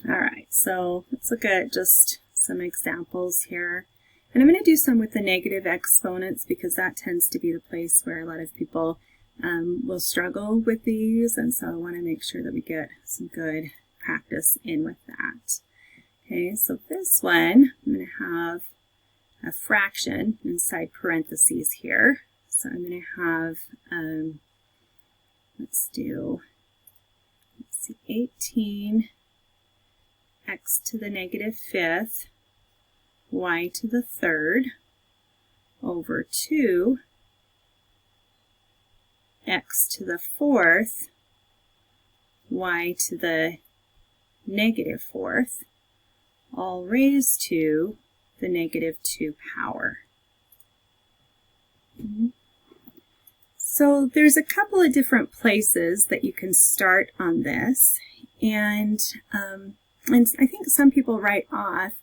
All right, so let's look at just some examples here. And I'm going to do some with the negative exponents because that tends to be the place where a lot of people will struggle with these, and so I want to make sure that we get some good practice in with that. Okay, so this one, I'm going to have a fraction inside parentheses here. So I'm going to have, let's see, 18 x to the negative fifth, y to the third, over 2 x to the fourth, y to the negative fourth, all raised to the negative 2 power. So there's a couple of different places that you can start on this, and I think some people right off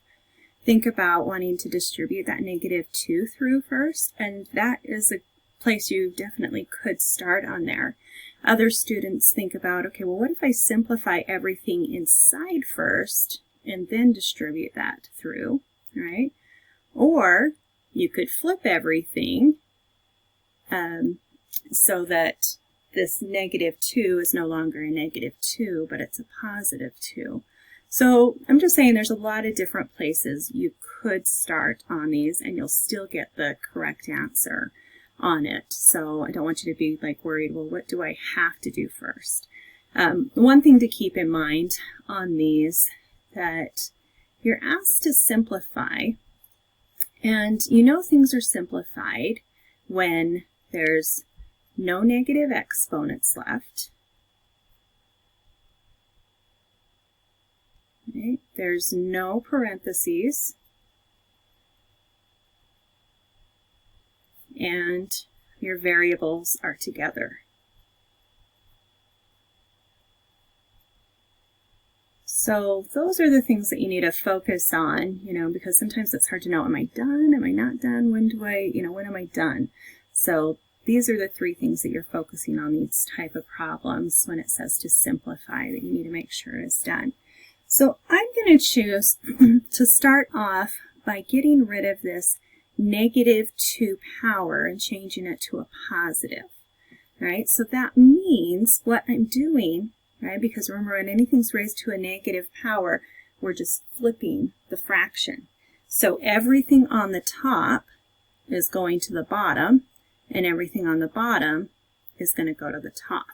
think about wanting to distribute that negative 2 through first, and that is a place you definitely could start on there. Other students think about, okay, well, what if I simplify everything inside first and then distribute that through, right? Or you could flip everything so that this negative 2 is no longer a negative 2, but it's a positive 2. So I'm just saying there's a lot of different places you could start on these and you'll still get the correct answer on it. So I don't want you to be like worried, well, what do I have to do first? One thing to keep in mind on these, that you're asked to simplify, and you know things are simplified when there's no negative exponents left. Okay. There's no parentheses, and your variables are together. So those are the things that you need to focus on, because sometimes it's hard to know, am I done? Am I not done? When am I done? So these are the 3 things that you're focusing on these type of problems when it says to simplify, that you need to make sure is done. So I'm going to choose to start off by getting rid of this negative 2 power and changing it to a positive, right? So that means what I'm doing, right, because remember when anything's raised to a negative power, we're just flipping the fraction. So everything on the top is going to the bottom, and everything on the bottom is going to go to the top.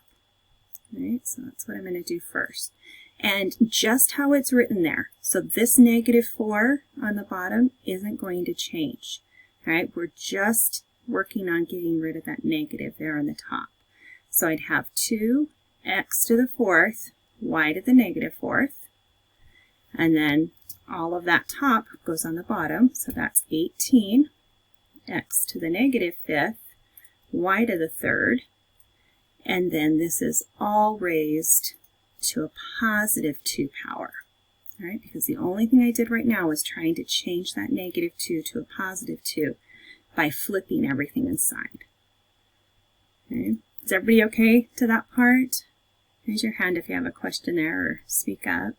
Right? So that's what I'm going to do first. And just how it's written there. So this negative 4 on the bottom isn't going to change. Right? We're just working on getting rid of that negative there on the top. So I'd have 2x to the fourth, y to the negative fourth, and then all of that top goes on the bottom. So that's 18, x to the negative fifth, y to the third, and then this is all raised to a positive 2 power, right? Because the only thing I did right now was trying to change that negative 2 to a positive 2 by flipping everything inside. Okay. Is everybody okay to that part? Raise your hand if you have a question there, or speak up.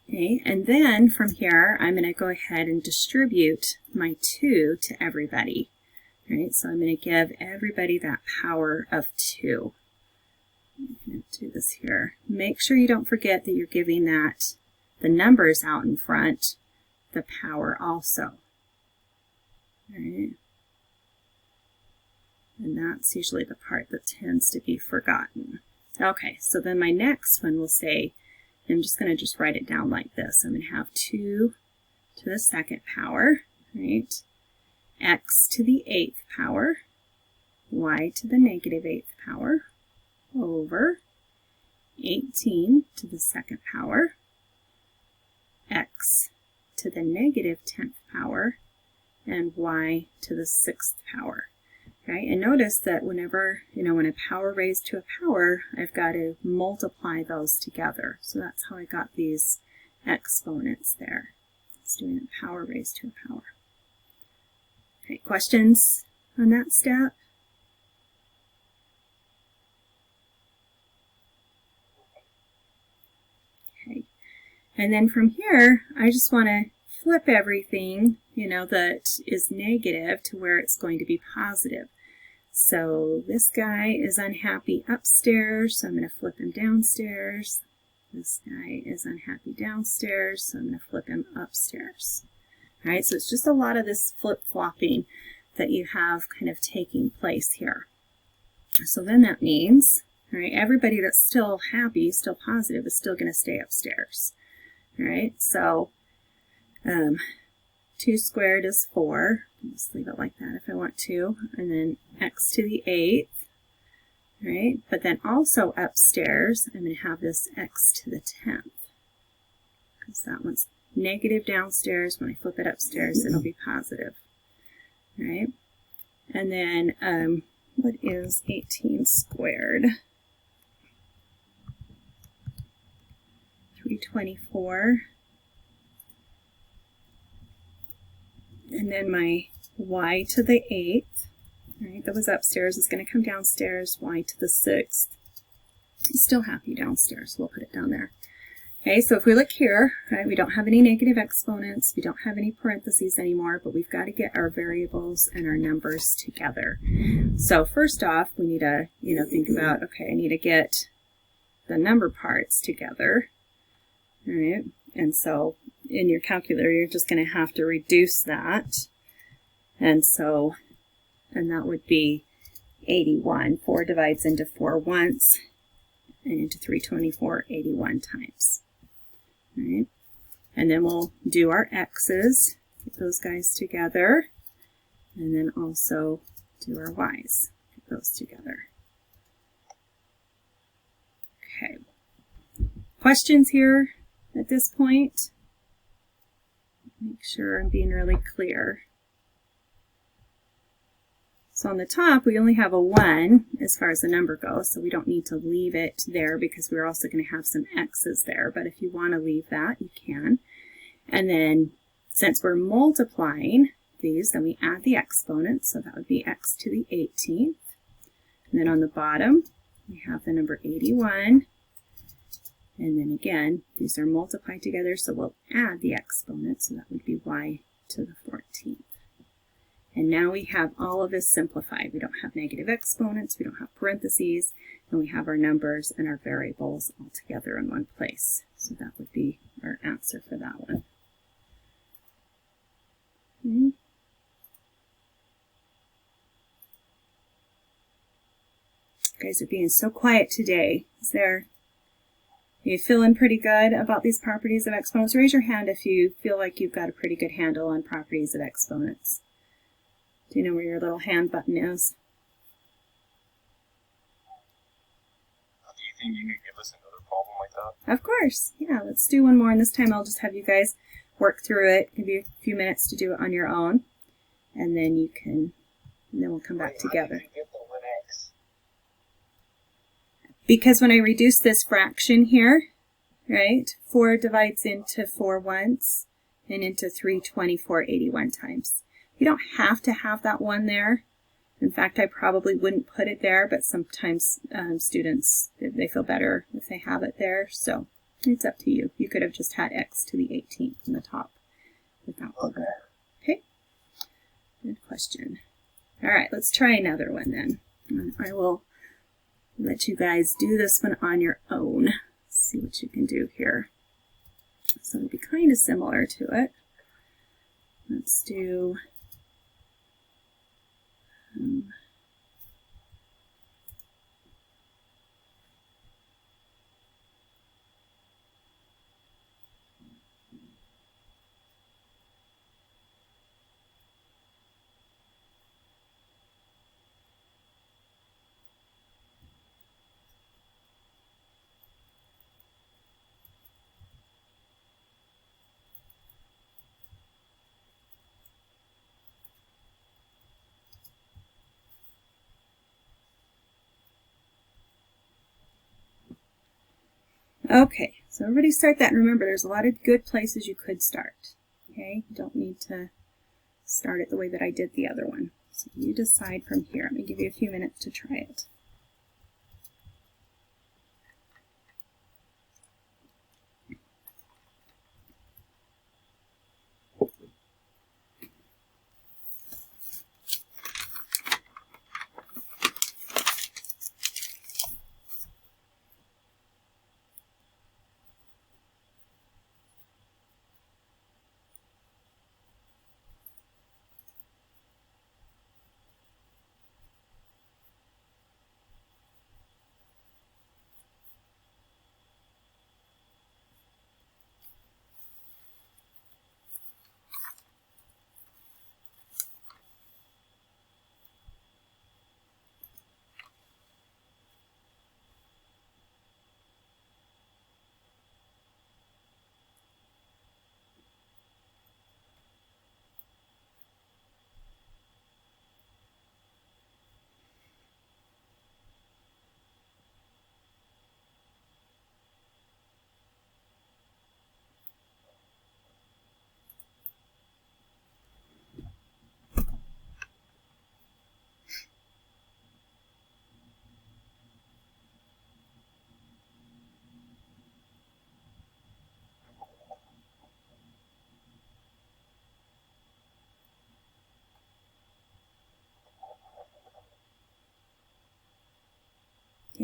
Okay, and then from here, I'm going to go ahead and distribute my 2 to everybody. All right, so I'm going to give everybody that power of 2. I'm going to do this here. Make sure you don't forget that you're giving that, the numbers out in front, the power also. All right. And that's usually the part that tends to be forgotten. Okay, so then my next one will say, I'm just going to write it down like this. I'm going to have 2 to the second power, right? X to the 8th power, y to the negative 8th power, over 18 to the second power, x to the negative 10th power, and y to the 6th power. Okay, and notice that whenever, when a power raised to a power, I've got to multiply those together. So that's how I got these exponents there. It's doing a power raised to a power. Okay, questions on that step? Okay. And then from here, I just want to flip everything, that is negative to where it's going to be positive. So this guy is unhappy upstairs, so I'm going to flip him downstairs. This guy is unhappy downstairs, so I'm going to flip him upstairs. All right, so it's just a lot of this flip-flopping that you have kind of taking place here. So then that means, all right, everybody that's still happy, still positive, is still going to stay upstairs. All right, so 2 squared is 4. Just leave it like that if I want to. And then x to the 8th. Right? But then also upstairs, I'm going to have this x to the 10th. Because that one's negative downstairs. When I flip it upstairs, it'll be positive. Right? And then, what is 18 squared? 324. And then my y to the 8th, right, that was upstairs, is going to come downstairs, y to the 6th. Still happy downstairs, we'll put it down there. Okay, so if we look here, right, we don't have any negative exponents, we don't have any parentheses anymore, but we've got to get our variables and our numbers together. So first off, we need to, think about, okay, I need to get the number parts together, all right, and so in your calculator, you're just going to have to reduce that. And that would be 81. 4 divides into 4 once, and into 324 81 times. All right. And then we'll do our x's, get those guys together, and then also do our y's, get those together. Okay. Questions here at this point? Make sure I'm being really clear. So on the top, we only have a 1 as far as the number goes, so we don't need to leave it there because we're also going to have some x's there. But if you want to leave that, you can. And then since we're multiplying these, then we add the exponent, so that would be x to the 18th. And then on the bottom, we have the number 81. And then again, these are multiplied together, so we'll add the exponent, so that would be y to the 14th. And now we have all of this simplified. We don't have negative exponents, we don't have parentheses, and we have our numbers and our variables all together in one place. So that would be our answer for that one. Okay. You guys are being so quiet today. Are you feeling pretty good about these properties of exponents? Raise your hand if you feel like you've got a pretty good handle on properties of exponents. Do you know where your little hand button is? Do you think you could give us another problem like that? Of course. Yeah, let's do one more, and this time I'll just have you guys work through it. Give you a few minutes to do it on your own, and then we'll come back together. How did you get the 1x? Because when I reduce this fraction here, right, 4 divides into 4 once and into 324 81 times. You don't have to have that 1 there. In fact, I probably wouldn't put it there, but sometimes students, they feel better if they have it there. So it's up to you. You could have just had x to the 18th in the top without one. Okay, good question. All right, let's try another one then. I will let you guys do this one on your own. See what you can do here. So it'll be kind of similar to it. Let's do okay, so everybody start that. And remember, there's a lot of good places you could start. Okay, you don't need to start it the way that I did the other one. So you decide from here. I'm going to give you a few minutes to try it.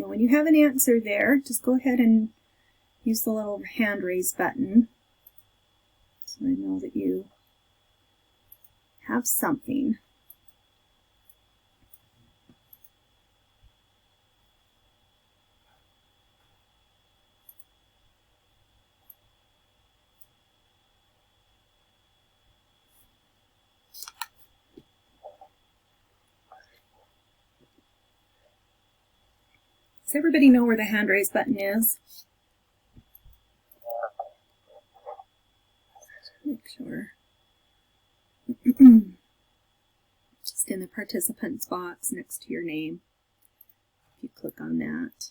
Now when you have an answer there, just go ahead and use the little hand raise button so I know that you have something. Does everybody know where the hand raise button is? Make sure. Just in the participants box next to your name. If you click on that.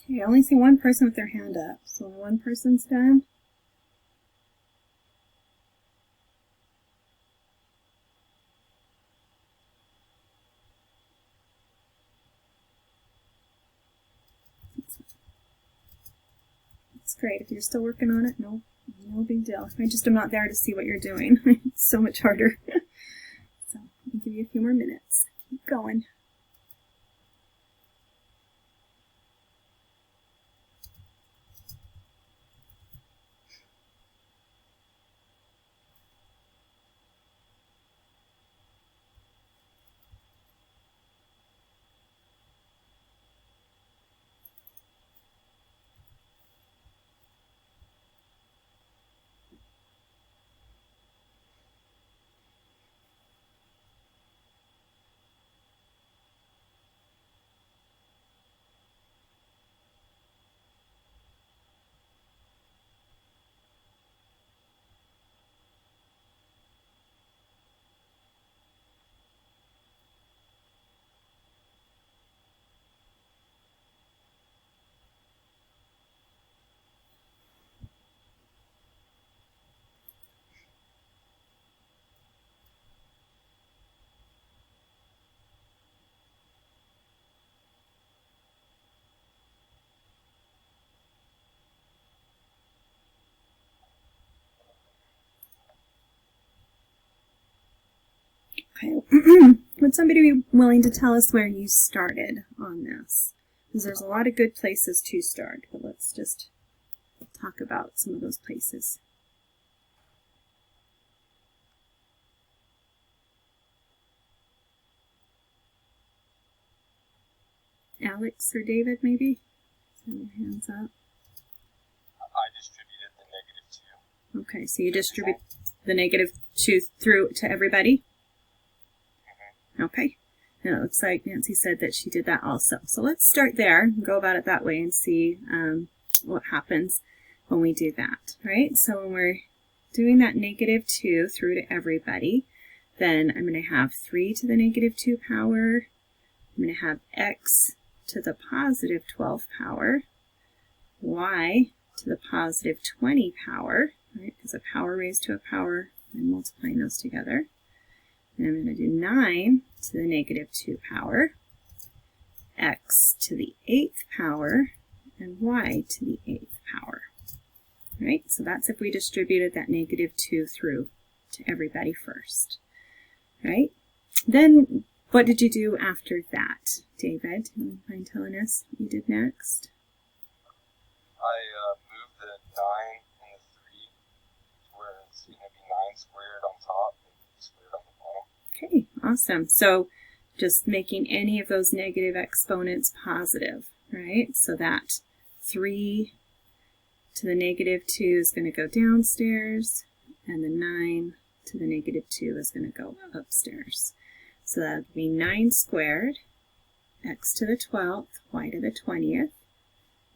Okay, I only see one person with their hand up, so when one person's done, that's great. If you're still working on it, no big deal. I just am not there to see what you're doing. It's so much harder. So I'll give you a few more minutes. Keep going. Okay. Would somebody be willing to tell us where you started on this? Because there's a lot of good places to start, but let's just talk about some of those places. Alex or David, maybe? So hands up. I distributed the -2. Okay, so you distribute the -2 through to everybody? Okay. And it looks like Nancy said that she did that also. So let's start there and go about it that way and see what happens when we do that, right? So when we're doing that -2 through to everybody, then I'm going to have 3 to the -2 power. I'm going to have x to the +12 power, y to the +20 power, right? Because a power raised to a power, and multiplying those together. And I'm going to do 9 to the -2 power, x to the 8th power, and y to the 8th power. Right? So that's if we distributed that -2 through to everybody first. Right? Then what did you do after that, David? Do you mind telling us what you did next? I moved the 9 and the 3 to where it's going to be 9 squared on top and 3 squared on the bottom. Okay, awesome. So just making any of those negative exponents positive, right? So that 3 to the negative 2 is going to go downstairs, and the 9 to the negative 2 is going to go upstairs. So that would be 9 squared, x to the 12th, y to the 20th.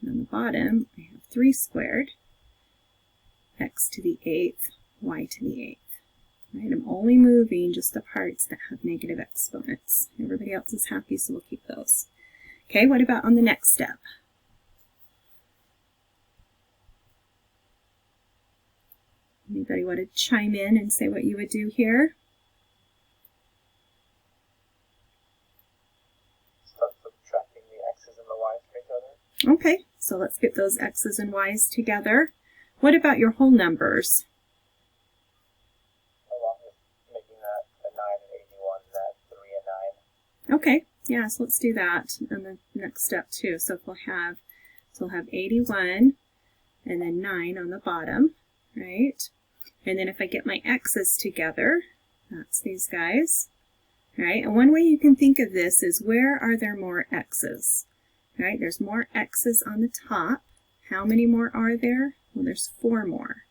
And on the bottom, I have 3 squared, x to the 8th, y to the 8th. Right, I'm only moving just the parts that have negative exponents. Everybody else is happy, so we'll keep those. Okay, what about on the next step? Anybody want to chime in and say what you would do here? Start subtracting the x's and the y's from each other. Okay, so let's get those x's and y's together. What about your whole numbers? Along with making that a 9 and 81, that 3 and 9. Okay, yeah, so let's do that on the next step too. So we'll have 81 and then 9 on the bottom, right? And then if I get my x's together, that's these guys, right? And one way you can think of this is, where are there more x's? Right, there's more x's on the top. How many more are there? Well, there's 4 more.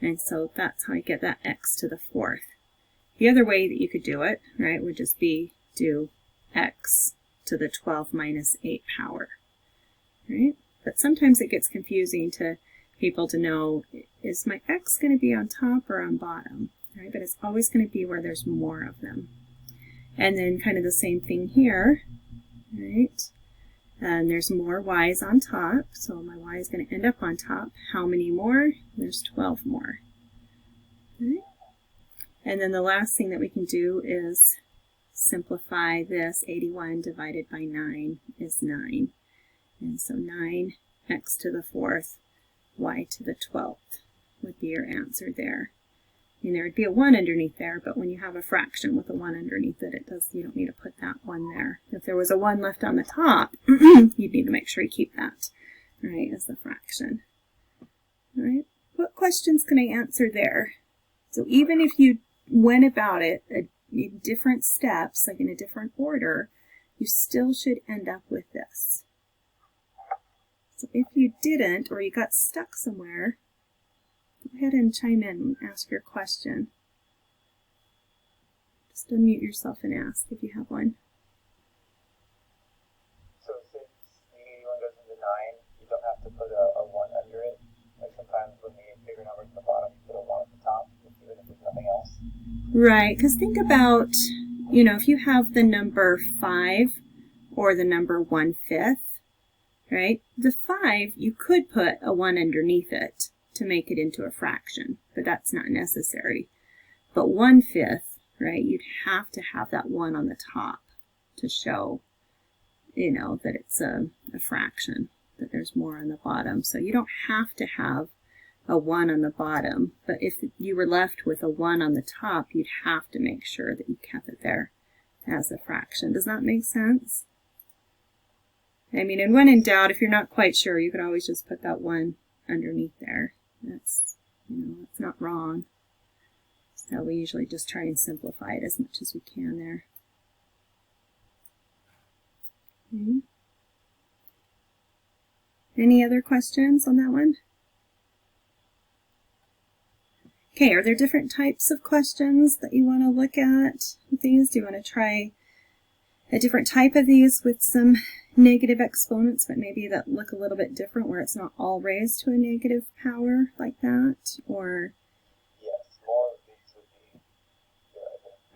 And so that's how I get that x to the 4th. The other way that you could do it, right, would just be do x to the 12 minus 8 power, right? But sometimes it gets confusing to people to know, is my x going to be on top or on bottom, right? But it's always going to be where there's more of them. And then kind of the same thing here, right? And there's more y's on top, so my y is going to end up on top. How many more? There's 12 more. Okay. And then the last thing that we can do is simplify this. 81 divided by 9 is 9. And so 9 x to the 4th, y to the 12th would be your answer there. And there would be a 1 underneath there, but when you have a fraction with a 1 underneath it, you don't need to put that 1 there. If there was a 1 left on the top, you'd need to make sure you keep that, right, as the fraction. All right, what questions can I answer there? So even if you went about it in different steps, like in a different order, you still should end up with this. So if you didn't, or you got stuck somewhere, go ahead and chime in and ask your question. Just unmute yourself and ask if you have one. So since the 81 goes into 9, you don't have to put a 1 under it. Like sometimes when we get bigger numbers at the bottom, you put a 1 at the top, even if there's nothing else. Right, because think about, if you have the number 5 or the number 1/5, right? The 5, you could put a 1 underneath it to make it into a fraction, but that's not necessary. But 1/5, right, you'd have to have that 1 on the top to show, that it's a fraction, that there's more on the bottom. So you don't have to have a 1 on the bottom, but if you were left with a 1 on the top, you'd have to make sure that you kept it there as a fraction. Does that make sense? I mean, and when in doubt, if you're not quite sure, you could always just put that 1 underneath there. That's, that's not wrong. So we usually just try and simplify it as much as we can there. Okay. Any other questions on that one? Okay, are there different types of questions that you want to look at with these? Do you want to try a different type of these with some negative exponents, but maybe that look a little bit different, where it's not all raised to a negative power like that? Or Yes, more of these would be good.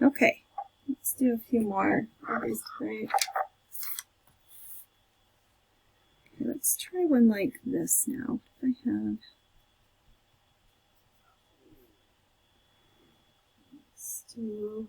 okay, let's do a few more of these tonight. Okay, let's try one like this now. I have, let's do,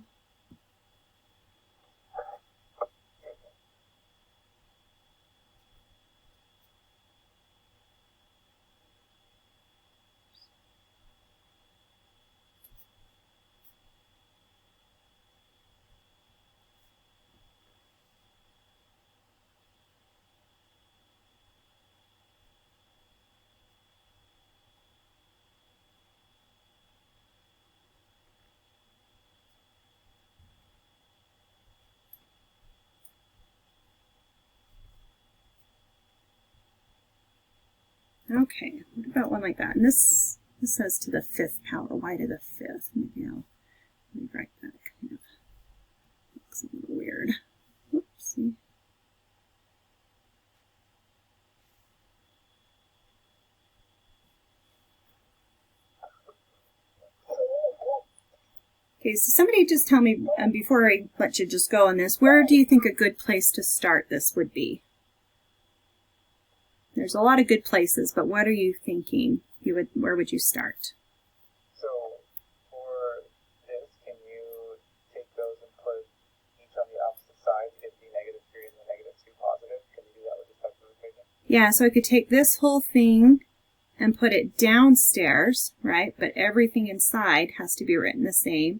Okay, what about one like that? And this says to the 5th power, y to the 5th. Maybe I'll rewrite that. Kind of looks a little weird. Oopsie. Okay, so somebody just tell me, before I let you just go on this, where do you think a good place to start this would be? There's a lot of good places, but what are you thinking? Where would you start? So for this, can you take those and put each on the opposite side, get the -3 and the -2 positive? Can you do that with this type of equation? Yeah, so I could take this whole thing and put it downstairs, right? But everything inside has to be written the same.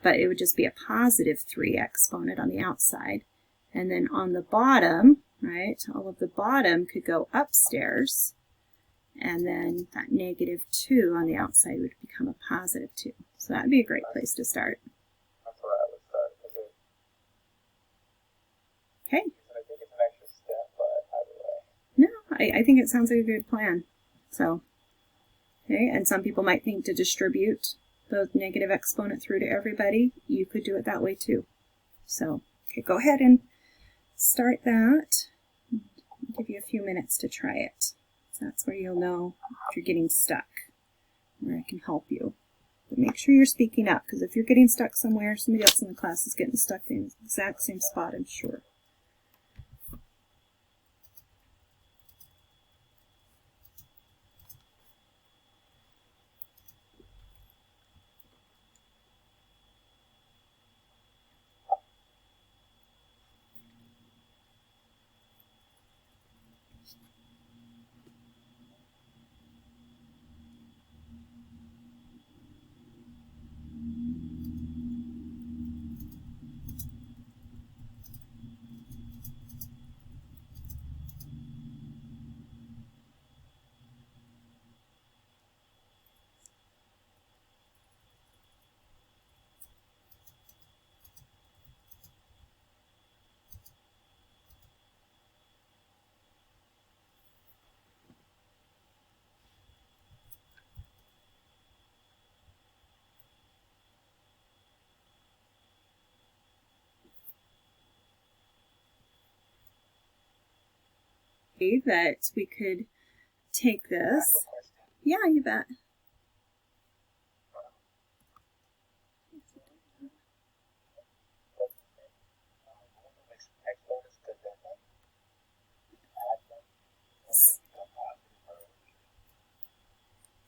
But it would just be a +3 exponent on the outside. And then on the bottom, right, all of the bottom could go upstairs. And then that -2 on the outside would become a +2. So that would be a great place to start. That's where I would start. Okay. I think it's an extra step, but either way. No, I think it sounds like a good plan. So, okay, and some people might think to distribute the negative exponent through to everybody. You could do it that way too. So, okay, go ahead and start that. I'll give you a few minutes to try it. So that's where you'll know if you're getting stuck, where I can help you. But make sure you're speaking up, because if you're getting stuck somewhere, somebody else in the class is getting stuck in the exact same spot, I'm sure. That we could take this. Yeah, you bet.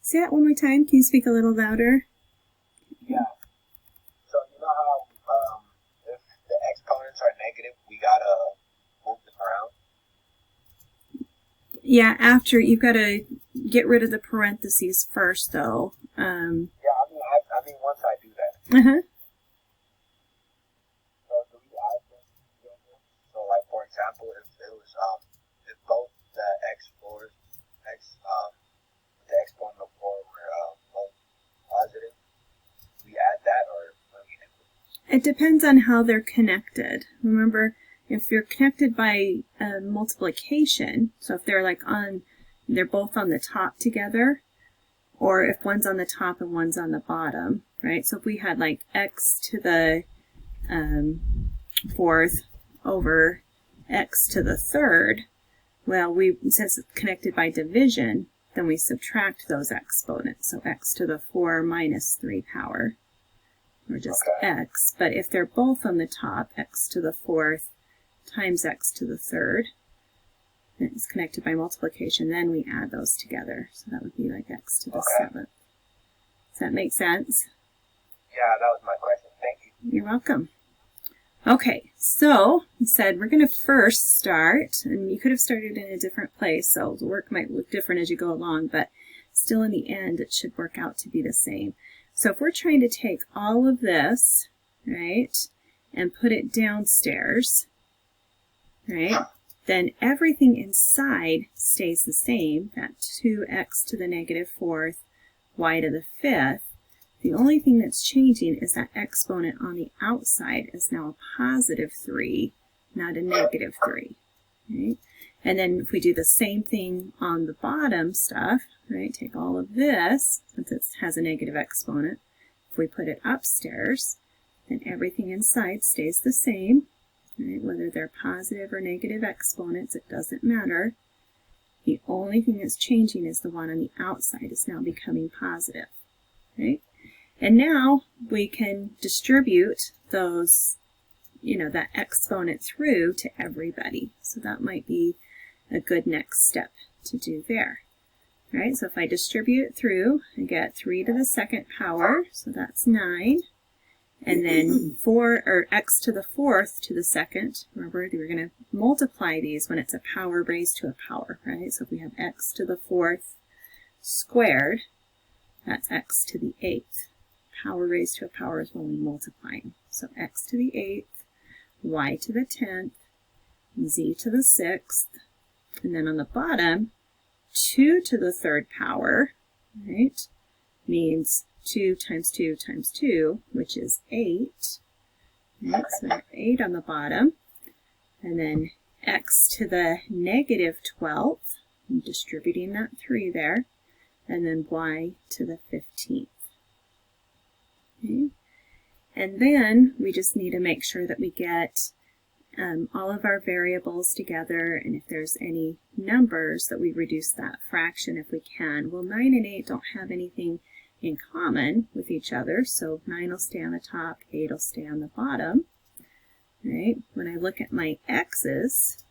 Say that one more time. Can you speak a little louder? Yeah. So you know how if the exponents are negative, we gotta move them around? Yeah, after you've got to get rid of the parentheses first, though. Yeah, I mean, once I do that. Uh-huh. So do we add them together? So, like for example, if it was if both the the exponent of 4 were both positive, we add that, or what do we do? It depends on how they're connected. Remember, if you're connected by multiplication, so if they're both on the top together, or if one's on the top and one's on the bottom, right? So if we had like x to the 4th over x to the 3rd, well, since it's connected by division, then we subtract those exponents. So x to the 4 minus 3 power, or just x. But if they're both on the top, x to the 4th times x to the 3rd, and it's connected by multiplication, then we add those together. So that would be like x to the 7th. Does that make sense? Yeah, that was my question. Thank you. You're welcome. Okay, so we said we're going to first start, and you could have started in a different place, so the work might look different as you go along, but still in the end it should work out to be the same. So if we're trying to take all of this, right, and put it downstairs, right, then everything inside stays the same, that 2x to the negative 4th, y to the 5th. The only thing that's changing is that exponent on the outside is now a +3, not a -3. Right? And then if we do the same thing on the bottom stuff, right, take all of this, since it has a negative exponent, if we put it upstairs, then everything inside stays the same, right, whether they're positive or negative exponents, it doesn't matter. The only thing that's changing is the one on the outside is now becoming positive, right? And now we can distribute those, that exponent through to everybody. So that might be a good next step to do there. All right, so if I distribute it through, I get 3 to the second power, so that's 9. And then x to the 4th to the second. Remember, we're going to multiply these when it's a power raised to a power, right? So if we have x to the 4th squared, that's x to the 8th. Power raised to a power is when we multiply. So x to the 8th, y to the 10th, z to the 6th, and then on the bottom, 2 to the 3rd power, right, means 2 times 2 times 2, which is 8. Right, so we have 8 on the bottom. And then x to the negative 12th, I'm distributing that 3 there, and then y to the 15th. Okay. And then we just need to make sure that we get all of our variables together, and if there's any numbers that we reduce that fraction if we can. Well, 9 and 8 don't have anything in common with each other, so 9 will stay on the top, 8 will stay on the bottom. Right? When I look at my x's,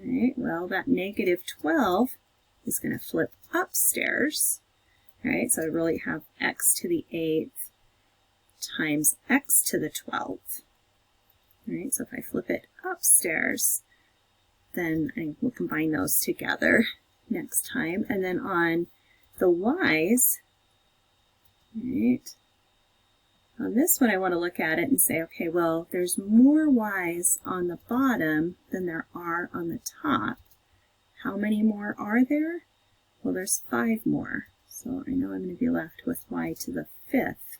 right, well, that negative 12 is going to flip upstairs. Right? So I really have x to the 8th times x to the 12th. Right? So if I flip it upstairs, then I will combine those together next time. And then on the y's, right, on this one I want to look at it and say, okay, well, there's more y's on the bottom than there are on the top. How many more are there? Well, there's 5 more. So I know I'm going to be left with y to the 5th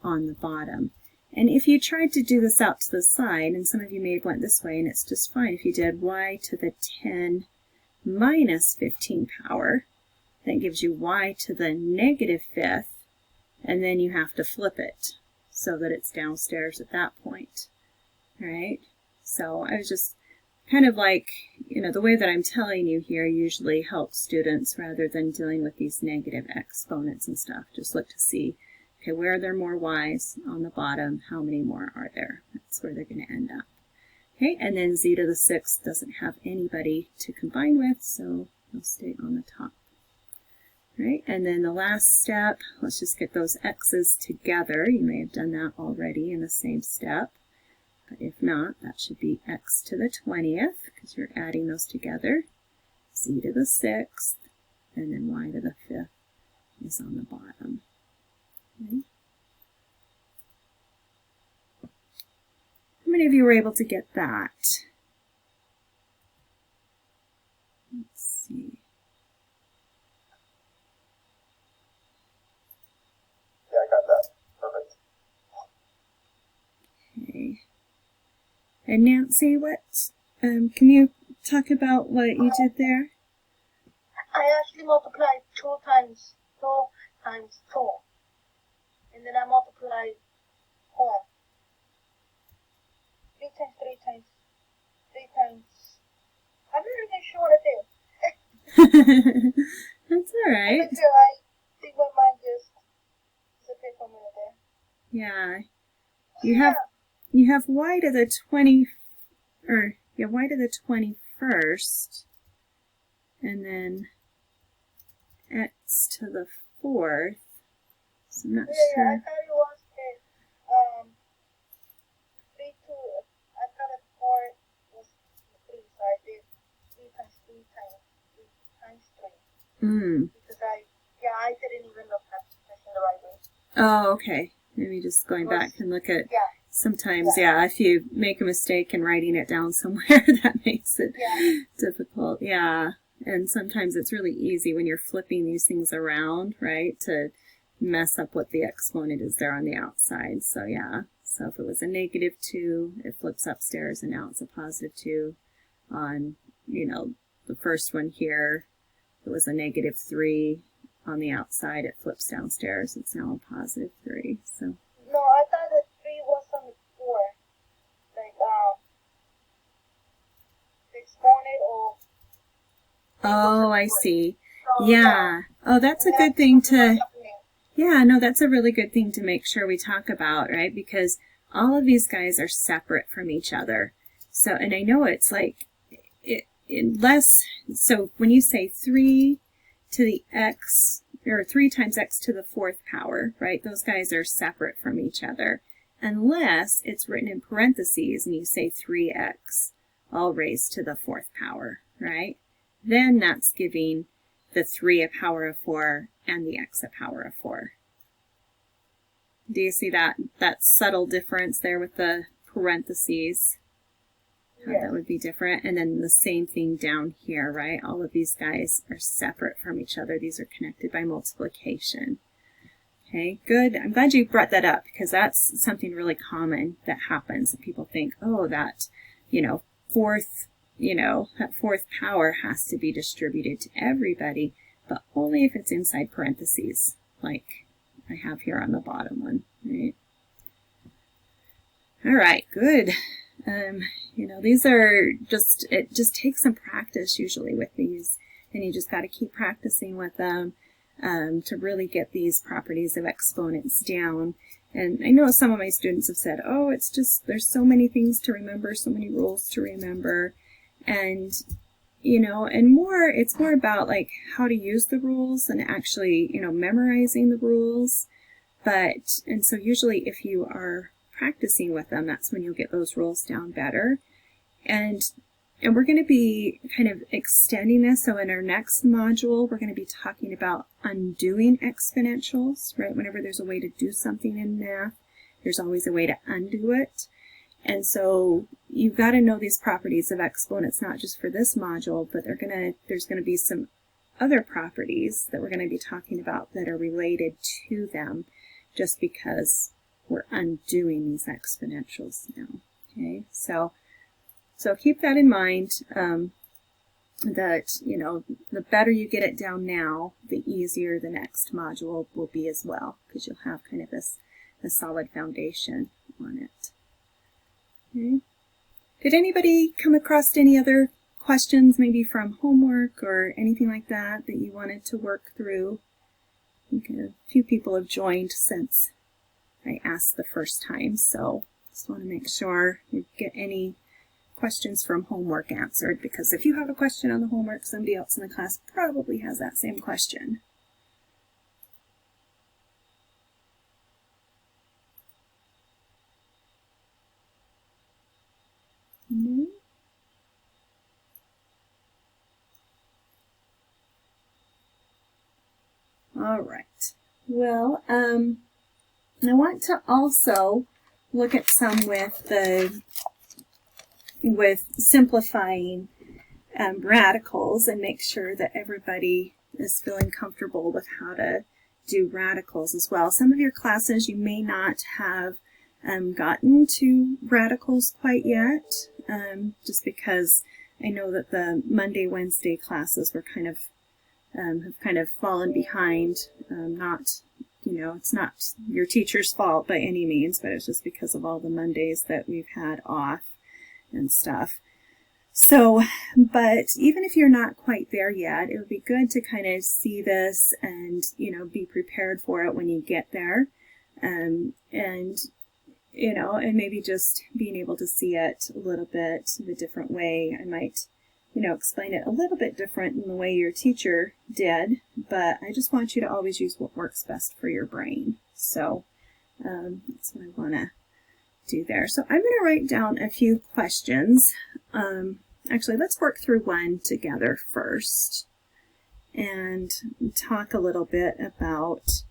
on the bottom. And if you tried to do this out to the side, and some of you may have went this way, and it's just fine if you did y to the 10 minus 15 power, that gives you y to the negative 5th, and then you have to flip it so that it's downstairs at that point. All right? So I was just kind of like, the way that I'm telling you here usually helps students rather than dealing with these negative exponents and stuff. Just look to see, okay, where are there more y's on the bottom? How many more are there? That's where they're going to end up. Okay, and then z to the 6th doesn't have anybody to combine with, so it'll stay on the top. Right, and then the last step, let's just get those x's together. You may have done that already in the same step, but if not, that should be x to the 20th, because you're adding those together, z to the 6th, and then y to the 5th is on the bottom. Okay. How many of you were able to get that? Let's see. Yeah, I got that. Perfect. Okay. And Nancy, can you talk about what you did there? I actually multiplied 2 times 4. And then I multiplied 4. 3 times 3 times 3 times. I'm not really sure what I did. That's all right. I think my mind just disappeared for a minute there. Yeah. You have y to the 20, y to the 21st, and then x to the 4th. So I'm not sure. Yeah, I thought it was 3 to, I thought that 4 was 3, so I did 3 times 3 times 3 times 3. Because I didn't even look at this in the right way. Oh, okay. Maybe just going back and look at, sometimes, if you make a mistake in writing it down somewhere, that makes it difficult. Yeah. And sometimes it's really easy when you're flipping these things around, right, to mess up what the exponent is there on the outside. So yeah, so if it was a negative 2, it flips upstairs, and now it's a positive 2 on you know, the first one here, it was a -3 on the outside, it flips downstairs, it's now a +3, so. No, I thought the 3 was on the 4. Like, the exponent or... Oh, I see. So, Yeah. Oh, that's a good thing to, yeah, no, that's a really good thing to make sure we talk about, right? Because all of these guys are separate from each other. So, and I know it's like, so when you say 3 to the x, or 3 times x to the 4th power, right? Those guys are separate from each other. Unless it's written in parentheses and you say 3x, all raised to the 4th power, right? Then that's giving the 3 a power of 4 and the x a power of 4. Do you see that subtle difference there with the parentheses? How that would be different. And then the same thing down here, right? All of these guys are separate from each other. These are connected by multiplication. Okay, good. I'm glad you brought that up because that's something really common that happens. People think, oh, that, that 4th power has to be distributed to everybody, but only if it's inside parentheses, like I have here on the bottom one, right? All right, good. These are it just takes some practice usually with these, and you just got to keep practicing with them to really get these properties of exponents down. And I know some of my students have said, oh, it's just, there's so many things to remember, so many rules to remember. And, it's more about like how to use the rules and actually, memorizing the rules. And so usually if you are practicing with them, that's when you'll get those rules down better. And we're going to be kind of extending this. So in our next module, we're going to be talking about undoing exponentials, right? Whenever there's a way to do something in math, there's always a way to undo it. And so you've got to know these properties of exponents, not just for this module, but there's going to be some other properties that we're going to be talking about that are related to them, just because we're undoing these exponentials now. Okay, so keep that in mind, that, the better you get it down now, the easier the next module will be as well, because you'll have kind of a solid foundation on it. Okay. Did anybody come across any other questions, maybe from homework or anything like that you wanted to work through? I think a few people have joined since I asked the first time, so just want to make sure you get any questions from homework answered, because if you have a question on the homework, somebody else in the class probably has that same question. No? All right. Well, I want to also look at some with simplifying radicals, and make sure that everybody is feeling comfortable with how to do radicals as well. Some of your classes you may not have gotten to radicals quite yet, just because I know that the Monday, Wednesday classes were have kind of fallen behind. It's not your teacher's fault by any means, but it's just because of all the Mondays that we've had off and stuff. So, but even if you're not quite there yet, it would be good to kind of see this and, be prepared for it when you get there. And maybe just being able to see it a little bit of a different way. I might, explain it a little bit different than the way your teacher did, but I just want you to always use what works best for your brain. So that's what I want to do there. So I'm going to write down a few questions. Actually, let's work through one together first and talk a little bit about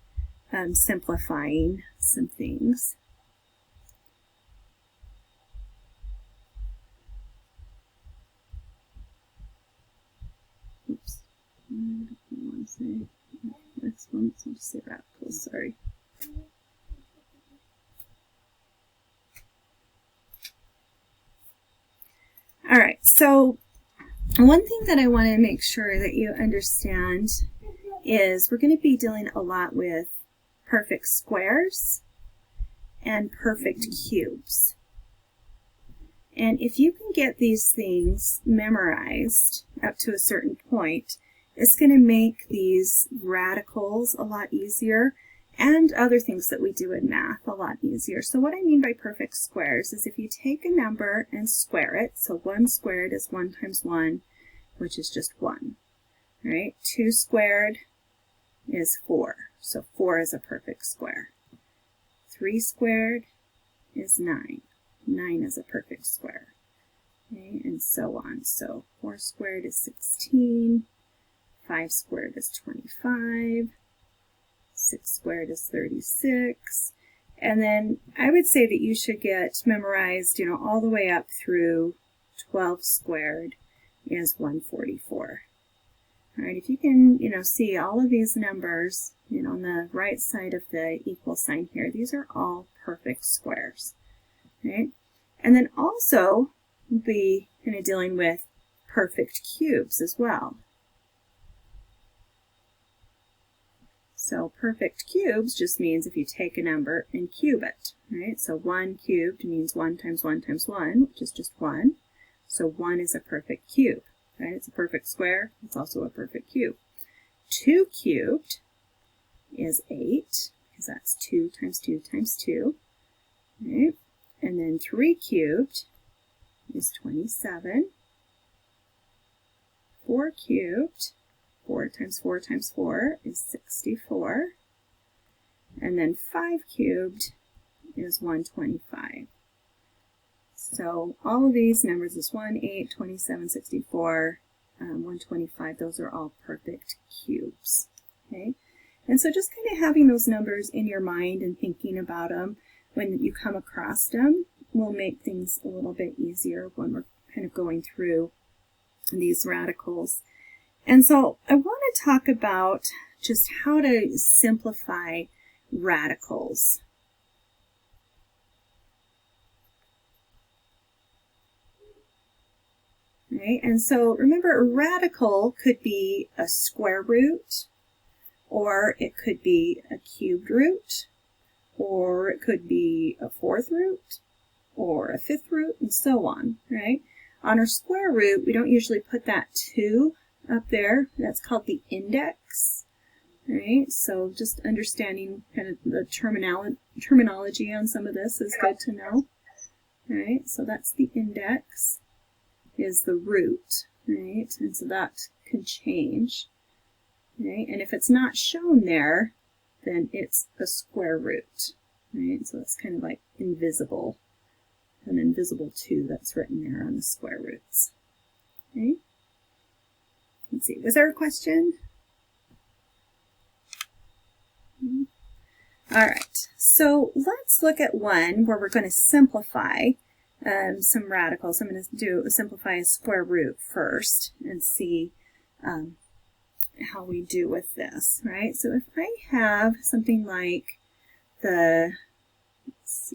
simplifying some things. Oops. I don't want to say exponents. I'll just say radicals. Sorry. All right. So one thing that I want to make sure that you understand is we're going to be dealing a lot with perfect squares and perfect cubes. And if you can get these things memorized up to a certain point, it's going to make these radicals a lot easier and other things that we do in math a lot easier. So what I mean by perfect squares is if you take a number and square it, so 1 squared is 1 times 1, which is just 1. Right? 2 squared is 4, so 4 is a perfect square. 3 squared is 9. 9 is a perfect square. Okay, and so on. So 4 squared is 16. 5 squared is 25. 6 squared is 36. And then I would say that you should get memorized, all the way up through 12 squared is 144. All right, if you can, see all of these numbers, on the right side of the equal sign here, these are all perfect squares. Right? And then also we'll be kind of dealing with perfect cubes as well. So perfect cubes just means if you take a number and cube it, right? So 1 cubed means 1 times 1 times 1, which is just 1. So 1 is a perfect cube, right? It's a perfect square. It's also a perfect cube. 2 cubed is 8, because that's 2 times 2 times 2, right? And then 3 cubed is 27. 4 cubed, 4 times 4 times 4 is 64. And then 5 cubed is 125. So all of these numbers is 1, 8, 27, 64, 125. Those are all perfect cubes. Okay? And so just kind of having those numbers in your mind and thinking about them when you come across them will make things a little bit easier when we're kind of going through these radicals. And so I want to talk about just how to simplify radicals. Right? And so remember, a radical could be a square root, or it could be a cubed root, or it could be a 4th root, or a 5th root, and so on, right? On our square root, we don't usually put that 2 up there. That's called the index, right? So just understanding kind of the terminology on some of this is good to know, right? So that's the index, is the root, right? And so that can change, right? And if it's not shown there, then it's a square root, right? So it's kind of like invisible, an invisible 2 that's written there on the square roots. Okay? Let's see, was there a question? All right, so let's look at one where we're going to simplify some radicals. I'm going to simplify a square root first and see how we do with this, right? So if I have something like let's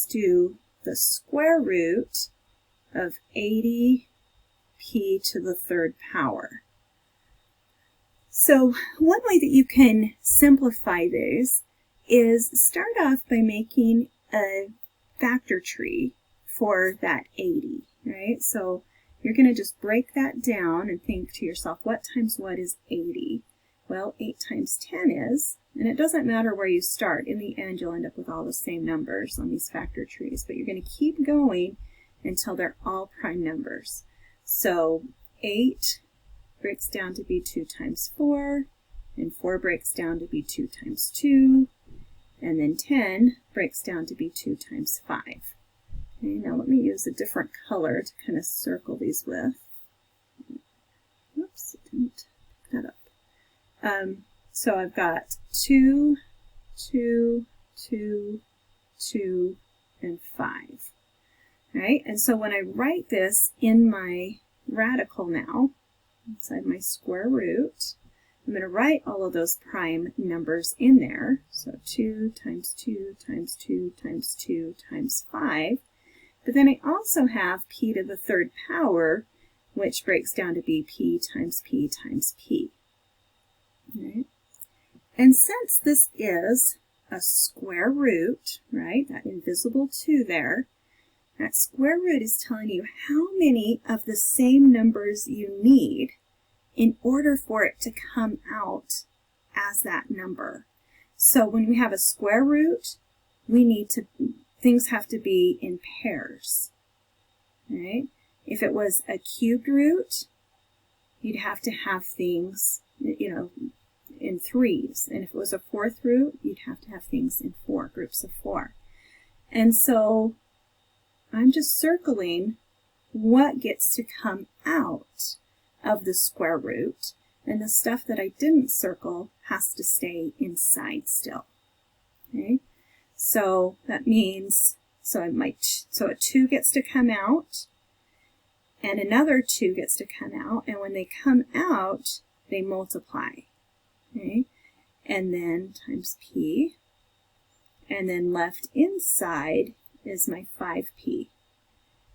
do the square root of 80p to the 3rd power. So one way that you can simplify these is start off by making a factor tree for that 80, right? So you're going to just break that down and think to yourself, what times what is 80? Well, 8 times 10 is, and it doesn't matter where you start. In the end, you'll end up with all the same numbers on these factor trees, but you're going to keep going until they're all prime numbers. So 8 breaks down to be 2 times 4, and 4 breaks down to be 2 times 2, and then 10 breaks down to be 2 times 5. Okay, now let me use a different color to kind of circle these with. Oops, I didn't pick that up. So I've got 2, 2, 2, 2, and 5. Right? And so when I write this in my radical now, inside my square root, I'm going to write all of those prime numbers in there. So 2 times 2 times 2 times 2 times 5. But then I also have p to the 3rd power which breaks down to be p times p times p. Right? And since this is a square root, right, that invisible 2 there, that square root is telling you how many of the same numbers you need in order for it to come out as that number. So when we have a square root, things have to be in pairs. Right? If it was a cubed root, you'd have to have things, in 3s. And if it was a 4th root, you'd have to have things in 4, groups of 4. And so I'm just circling what gets to come out of the square root, and the stuff that I didn't circle has to stay inside still. Okay? So that means, so a 2 gets to come out, and another 2 gets to come out, and when they come out, they multiply. Okay? And then times p, and then left inside is my 5p.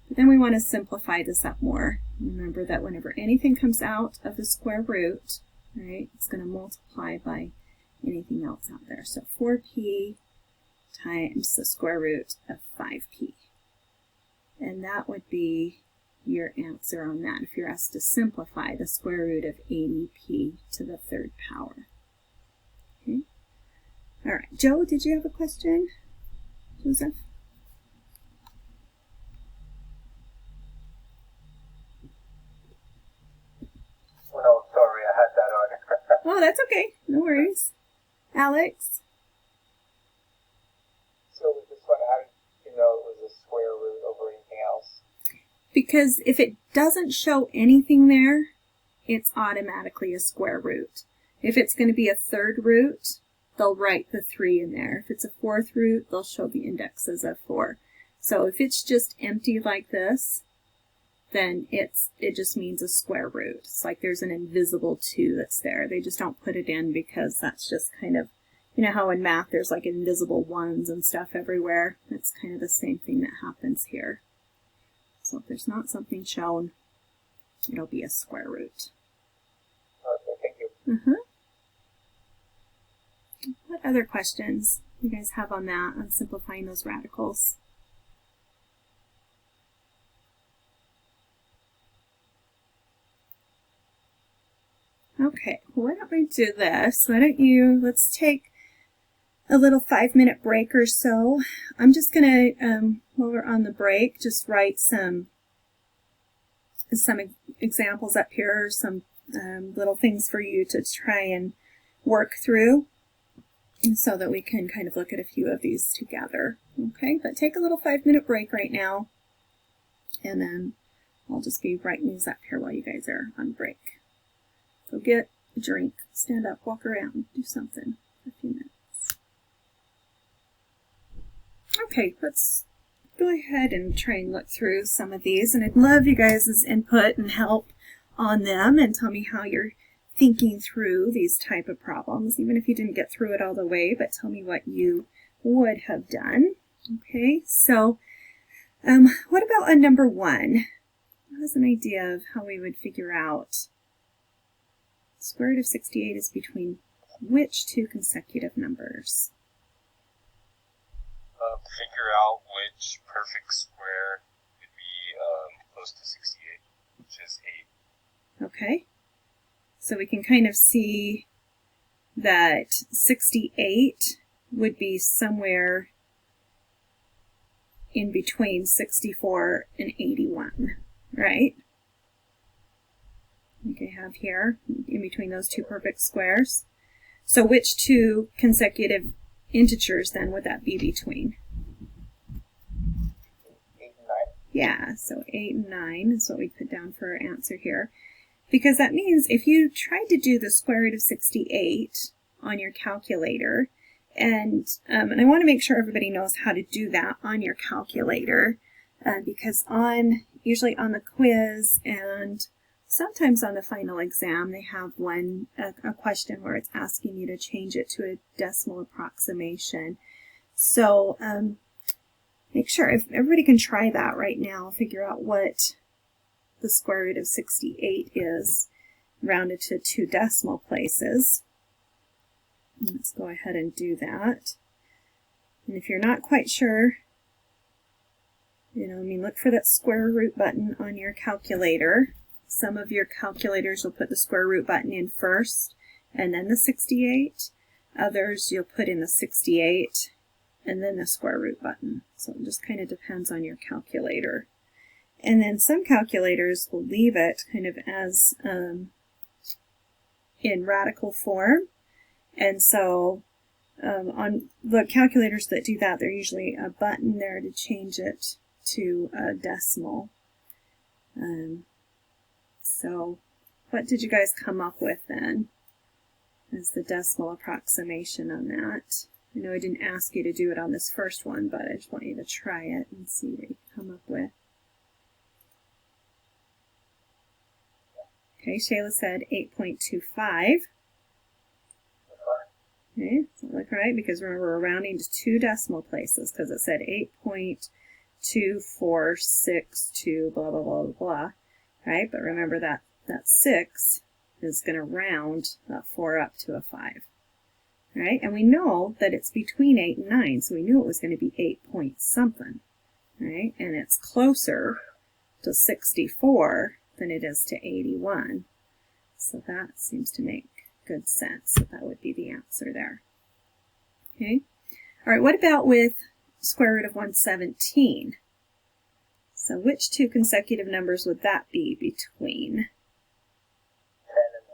But then we want to simplify this up more. Remember that whenever anything comes out of the square root, right, it's going to multiply by anything else out there. So 4p times the square root of 5p. And that would be your answer on that if you're asked to simplify the square root of 80p to the 3rd power. Okay. All right, Joe, did you have a question? Joseph? Well, sorry, I had that on. Oh, that's okay. No worries. Alex? So with this one, how did you know it was a square root over anything else? Because if it doesn't show anything there, it's automatically a square root. If it's going to be a 3rd root, they'll write the 3 in there. If it's a 4th root, they'll show the index as a 4. So if it's just empty like this, then it just means a square root. It's like there's an invisible 2 that's there. They just don't put it in because that's just kind of, you know how in math there's like invisible 1s and stuff everywhere? That's kind of the same thing that happens here. So if there's not something shown, it'll be a square root. Okay, thank you. What other questions you guys have on that, on simplifying those radicals? Okay, why don't we do this? Let's take a little 5-minute break or so. I'm just going to, while we're on the break, just write some examples up here, some little things for you to try and work through so that we can kind of look at a few of these together. Okay, but take a little 5-minute break right now, and then I'll just be writing these up here while you guys are on break. So get a drink, stand up, walk around, do something for a few minutes. Okay, let's go ahead and try and look through some of these, and I'd love you guys' input and help on them, and tell me how you're thinking through these type of problems, even if you didn't get through it all the way, but tell me what you would have done. Okay, so what about a number 1? That was an idea of how we would figure out square root of 68 is between which 2 consecutive numbers? Figure out which perfect square would be close to 68, which is 8. Okay, so we can kind of see that 68 would be somewhere in between 64 and 81, right? Okay, have here in between those 2 perfect squares. So which 2 consecutive integers then would that be between? 8 and 9. Yeah, so 8 and 9 is what we put down for our answer here. Because that means if you tried to do the square root of 68 on your calculator, and I want to make sure everybody knows how to do that on your calculator, because usually on the quiz and sometimes on the final exam, they have a question where it's asking you to change it to a decimal approximation. So make sure, if everybody can try that right now, figure out what the square root of 68 is, rounded to 2 decimal places. Let's go ahead and do that. And if you're not quite sure, look for that square root button on your calculator. Some of your calculators will put the square root button in first and then the 68. Others you'll put in the 68 and then the square root button. So it just kind of depends on your calculator. And then some calculators will leave it kind of as in radical form. And so on the calculators that do that, there's usually a button there to change it to a decimal. So what did you guys come up with then as the decimal approximation on that? I know I didn't ask you to do it on this first one, but I just want you to try it and see what you come up with. Okay, Shayla said 8.25. Okay, does that look right? Because remember, we're rounding to 2 decimal places because it said 8.2462 blah, blah, blah, blah, right? But remember that 6 is going to round that 4 up to a 5, right? And we know that it's between 8 and 9, so we knew it was going to be 8 point something, right? And it's closer to 64 than it is to 81. So that seems to make good sense. So that would be the answer there. Okay. All right, what about with square root of 117? So which 2 consecutive numbers would that be between? 10 and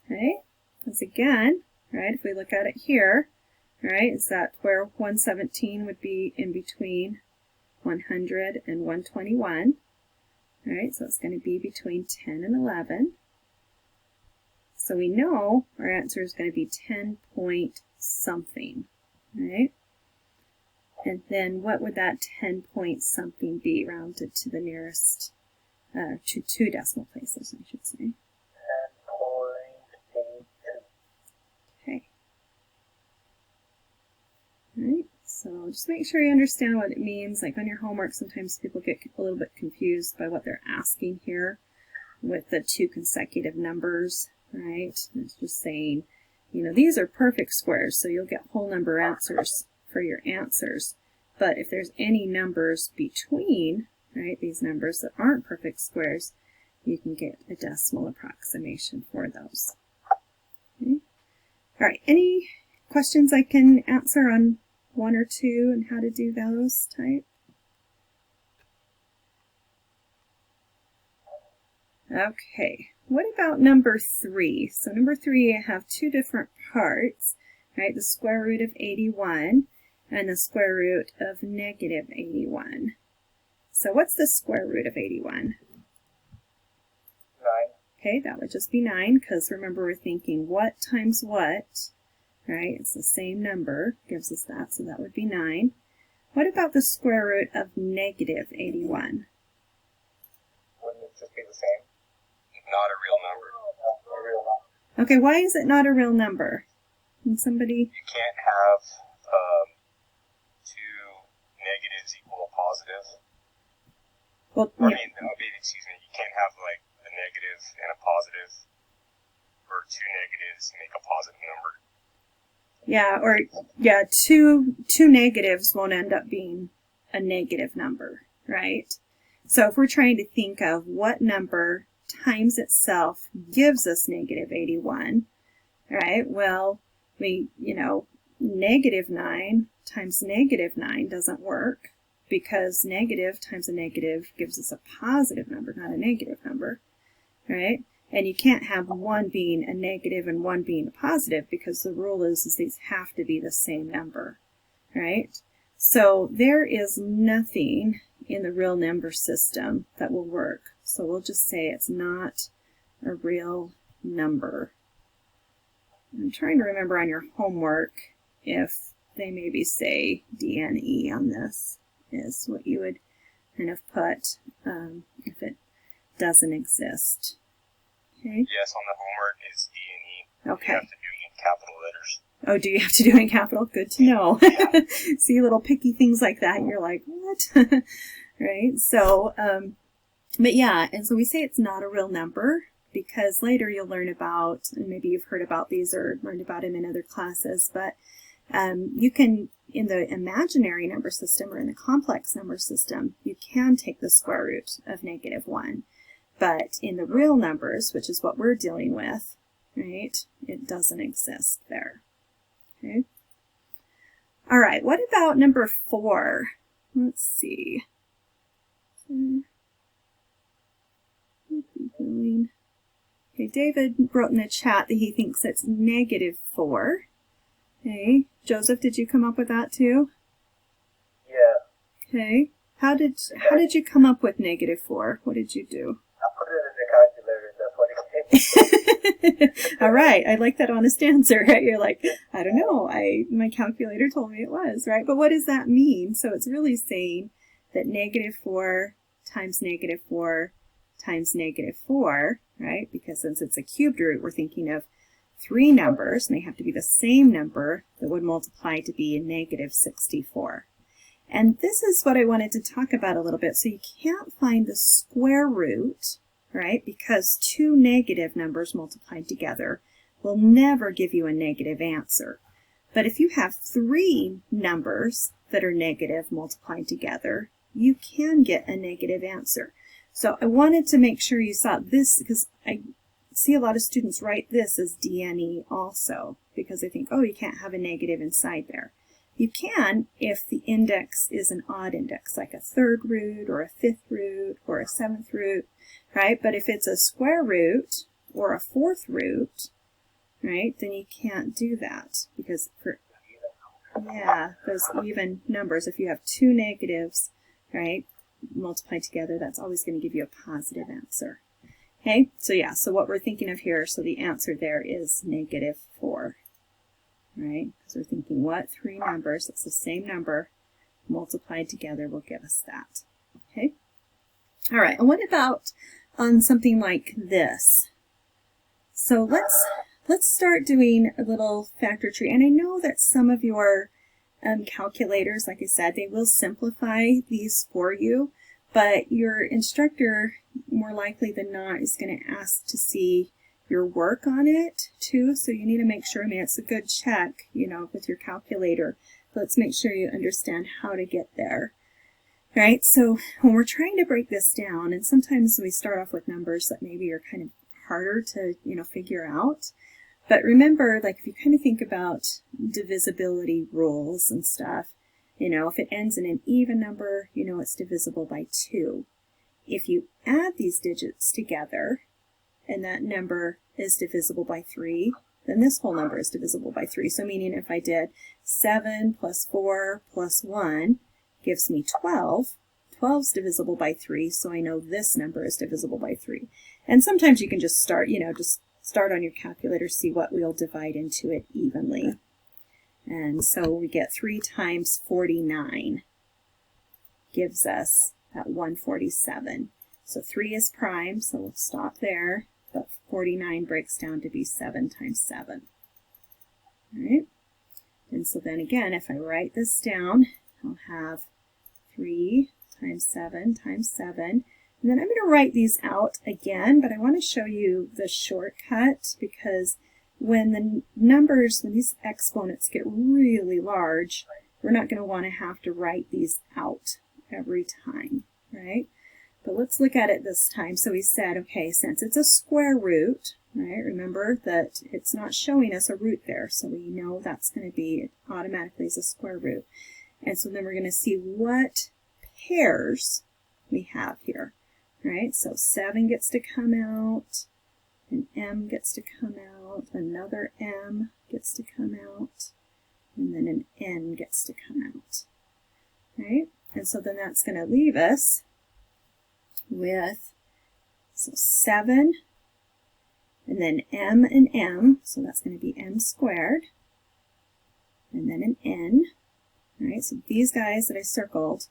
11. Okay, because again, right, if we look at it here, right, is that where 117 would be in between 100 and 121? All right, so it's going to be between 10 and 11. So we know our answer is going to be 10 point something, right? And then what would that 10 point something be rounded to the nearest, to 2 decimal places, I should say. 10.82. Okay. All right, so just make sure you understand what it means. Like on your homework, sometimes people get a little bit confused by what they're asking here with the 2 consecutive numbers, right? It's just saying, these are perfect squares, so you'll get whole number answers for your answers. But if there's any numbers between, right, these numbers that aren't perfect squares, you can get a decimal approximation for those. Okay. All right, any questions I can answer on 1 or 2 and how to do those type? Okay, what about number 3? So number 3, I have 2 different parts, right? The square root of 81 and the square root of negative 81. So what's the square root of 81? 9. Okay, that would just be 9, because remember we're thinking what times what, right? It's the same number, gives us that, so that would be 9. What about the square root of negative 81? Wouldn't it just be the same? Not a real number. A real number. Okay, why is it not a real number? Can somebody... You can't have 2 negatives equal a positive. Well, I mean, excuse me, you can't have like a negative and a positive, or 2 negatives make a positive number. yeah, or yeah, two negatives won't end up being a negative number, right? So if we're trying to think of what number times itself gives us negative 81, right? Well, negative 9 times negative 9 doesn't work, because negative times a negative gives us a positive number, not a negative number, right? And you can't have one being a negative and one being a positive, because the rule is these have to be the same number, right? So there is nothing in the real number system that will work. So we'll just say it's not a real number. I'm trying to remember on your homework if they maybe say DNE on this is what you would kind of put if it doesn't exist. Okay. Yes, on the homework it's D and E. Okay. You have to do it in capital letters. Oh, do you have to do it in capital? Good to know. Yeah. See little picky things like that, and you're like, what? Right? So But yeah, and so we say it's not a real number because later you'll learn about, and maybe you've heard about these or learned about them in other classes, but you can, in the imaginary number system or in the complex number system, you can take the square root of -1. But in the real numbers, which is what we're dealing with, right, it doesn't exist there. Okay. All right, what about number 4? Let's see. Okay, David wrote in the chat that he thinks it's -4. Okay, Joseph, did you come up with that too? Yeah. Okay, how did you come up with -4? What did you do? I put it in the calculator, that's what it came. All right, I like that honest answer, right? You're like, I don't know, my calculator told me it was, right? But what does that mean? So it's really saying that -4 times -4 times -4, right? Because since it's a cubed root, we're thinking of 3 numbers, and they have to be the same number that would multiply to be -64. And this is what I wanted to talk about a little bit. So you can't find the square root, right? Because 2 negative numbers multiplied together will never give you a negative answer. But if you have 3 numbers that are negative multiplied together, you can get a negative answer. So I wanted to make sure you saw this because I see a lot of students write this as DNE also because they think, oh, you can't have a negative inside there. You can if the index is an odd index, like a 3rd root or a 5th root or a 7th root, right? But if it's a square root or a 4th root, right, then you can't do that because for, yeah, those even numbers, if you have 2 negatives, right, multiplied together, that's always going to give you a positive answer. Okay, so yeah, so what we're thinking of here, so the answer there is -4. Right? Because we're thinking what 3 numbers, it's the same number, multiplied together will give us that. Okay? All right, and what about on something like this? So let's start doing a little factor tree. And I know that some of your calculators, like I said, they will simplify these for you, but your instructor, more likely than not, is going to ask to see your work on it too, so you need to make sure, I mean, it's a good check, you know, with your calculator, but let's make sure you understand how to get there. Right, so when we're trying to break this down, and sometimes we start off with numbers that maybe are kind of harder to, you know, figure out, but remember, like if you kind of think about divisibility rules and stuff, you know, if it ends in an even number, you know it's divisible by 2. If you add these digits together, and that number is divisible by 3, then this whole number is divisible by 3. So meaning if I did 7 plus 4 plus 1 gives me 12. 12 is divisible by 3, so I know this number is divisible by 3. And sometimes you can just start, you know, just start on your calculator, see what we'll divide into it evenly. And so we get 3 times 49 gives us that 147. So 3 is prime, so we'll stop there. But 49 breaks down to be 7 times 7. All right? And so then again, if I write this down, I'll have 3 times 7 times 7. And then I'm going to write these out again, but I want to show you the shortcut because when the numbers, when these exponents get really large, we're not going to want to have to write these out every time, right? But let's look at it this time. So we said, okay, since it's a square root, right, remember that it's not showing us a root there, so we know that's going to be, it automatically is a square root. And so then we're going to see what pairs we have here, right? So 7 gets to come out, an M gets to come out, another M gets to come out, and then an N gets to come out, right? And so then that's going to leave us with, so 7, and then M and M, so that's going to be M squared, and then an N, right? So these guys that I circled,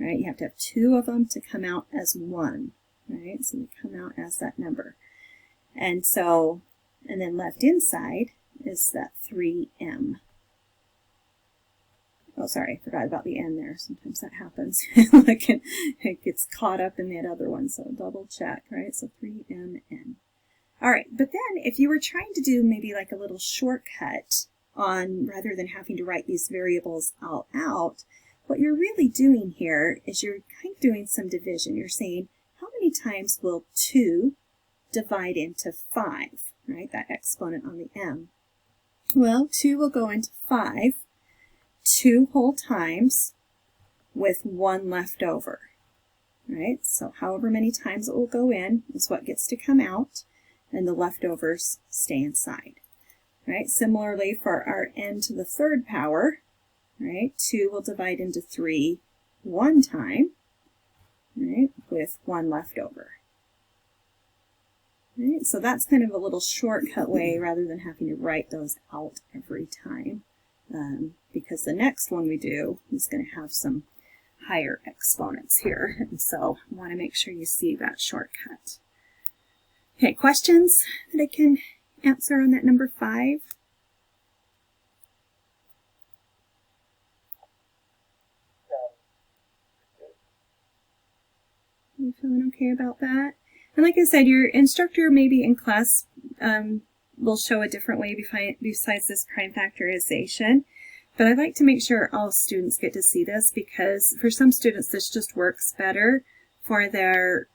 right, you have to have 2 of them to come out as 1, right? So they come out as that number. And so, and then left inside is that 3M. Oh, sorry, I forgot about the n there. Sometimes that happens. It gets caught up in that other one, so double check, right? So 3mn. All right, but then if you were trying to do maybe like a little shortcut on, rather than having to write these variables all out, what you're really doing here is you're kind of doing some division. You're saying, how many times will 2 divide into 5, right? That exponent on the m. Well, 2 will go into 5 2 whole times with 1 left over, right? So however many times it will go in is what gets to come out, and the leftovers stay inside, right? Similarly, for our n to the 3rd power, right, 2 will divide into 3 1 time, right, with 1 left over. Right? So that's kind of a little shortcut way rather than having to write those out every time, because the next one we do is going to have some higher exponents here, and so I want to make sure you see that shortcut. Okay, questions that I can answer on that number 5? You feeling okay about that? And like I said, your instructor maybe in class will show a different way besides this prime factorization. But I'd like to make sure all students get to see this, because for some students this just works better for their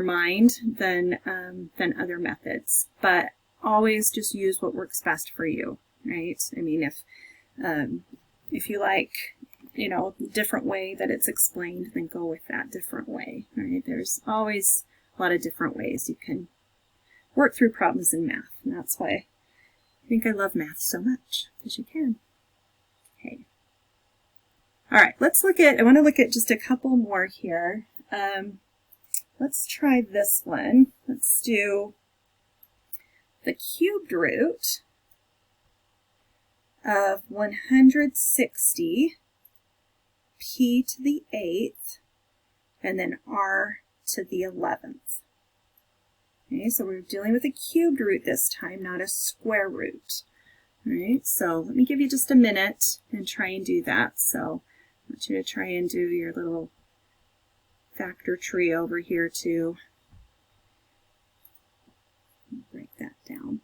mind than other methods. But always just use what works best for you, right? I mean, if you like, you know, different way that it's explained, then go with that different way, right? There's always a lot of different ways you can work through problems in math, and that's why I think I love math so much, because you can. Okay. All right, I want to look at just a couple more here. Let's try this one. Let's do the cubed root of 160 p to the 8th, and then r to the 11th. Okay, so we're dealing with a cubed root this time, not a square root. All right, so let me give you just a minute and try and do that. So I want you to try and do your little factor tree over here to break that down.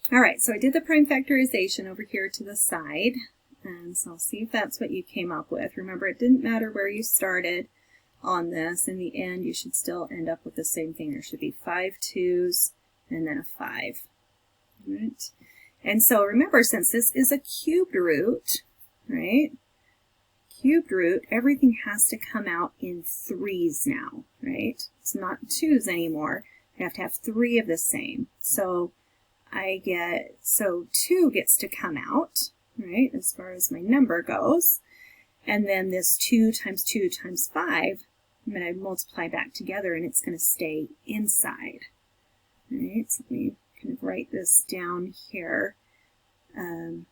All right, so I did the prime factorization over here to the side, and so I'll see if that's what you came up with. Remember, it didn't matter where you started on this. In the end, you should still end up with the same thing. There should be 5 2s and then a 5. All right. And so remember, since this is a cubed root, right? Cubed root, everything has to come out in 3s now, right? It's not 2s anymore. I have to have 3 of the same. So 2 gets to come out, right, as far as my number goes. And then this 2 times 2 times 5, I'm going to multiply back together, and it's going to stay inside. All right, so let me kind of write this down here. I'm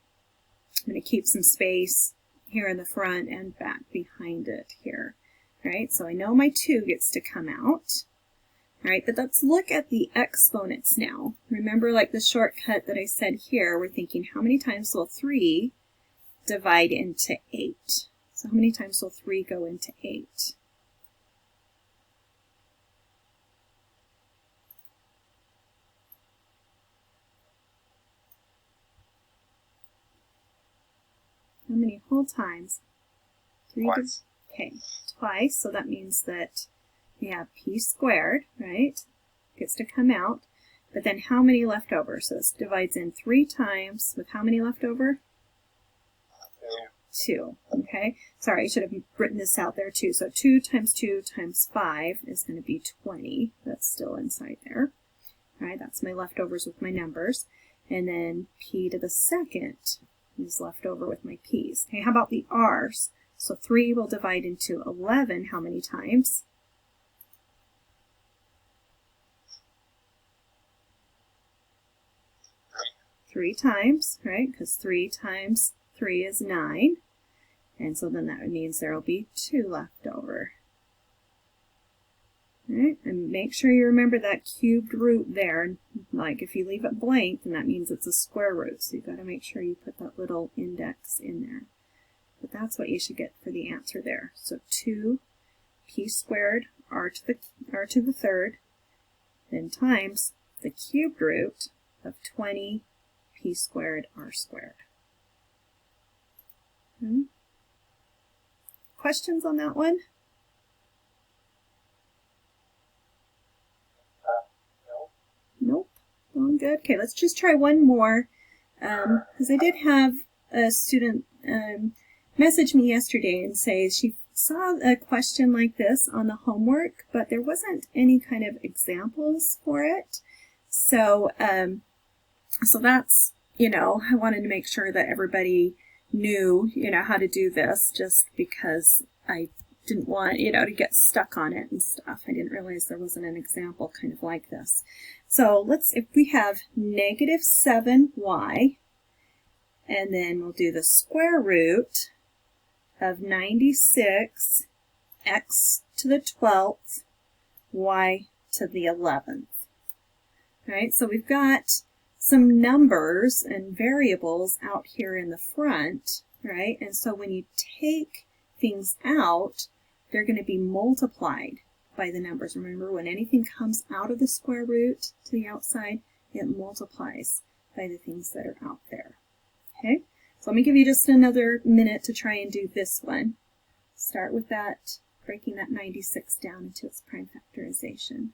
going to keep some space here in the front and back behind it here. All right, so I know my 2 gets to come out. All right, but let's look at the exponents now. Remember, like the shortcut that I said here, we're thinking how many times will 3 divide into 8? So how many times will 3 go into 8? How many whole times? 3 Twice. Okay, twice, so that means that we have p squared, right? Gets to come out. But then how many left over? So this divides in 3 times with how many left over? 2. Okay, sorry, I should have written this out there too. So 2 times 2 times 5 is going to be 20. That's still inside there. All right, that's my leftovers with my numbers. And then p to the second is left over with my p's. Okay, how about the r's? So 3 will divide into 11 how many times? 3 times, right? Because 3 times 3 is 9. And so then that means there will be 2 left over. All right, and make sure you remember that cubed root there. Like if you leave it blank, then that means it's a square root. So you've got to make sure you put that little index in there. But that's what you should get for the answer there. So 2 p squared r to the third, then times the cubed root of 20 p squared r squared. Questions on that one? Nope. Going good. Okay, let's just try one more. Because I did have a student message me yesterday and say she saw a question like this on the homework, but there wasn't any kind of examples for it. So, so that's, I wanted to make sure that everybody knew, how to do this, just because I didn't want, to get stuck on it and stuff. I didn't realize there wasn't an example kind of like this. So if we have negative 7y, and then we'll do the square root of 96 x to the 12th, y to the 11th. All right, so we've got some numbers and variables out here in the front, right? And so when you take things out, they're going to be multiplied by the numbers. Remember, when anything comes out of the square root to the outside, it multiplies by the things that are out there. Okay, so let me give you just another minute to try and do this one. Start with that, breaking that 96 down into its prime factorization.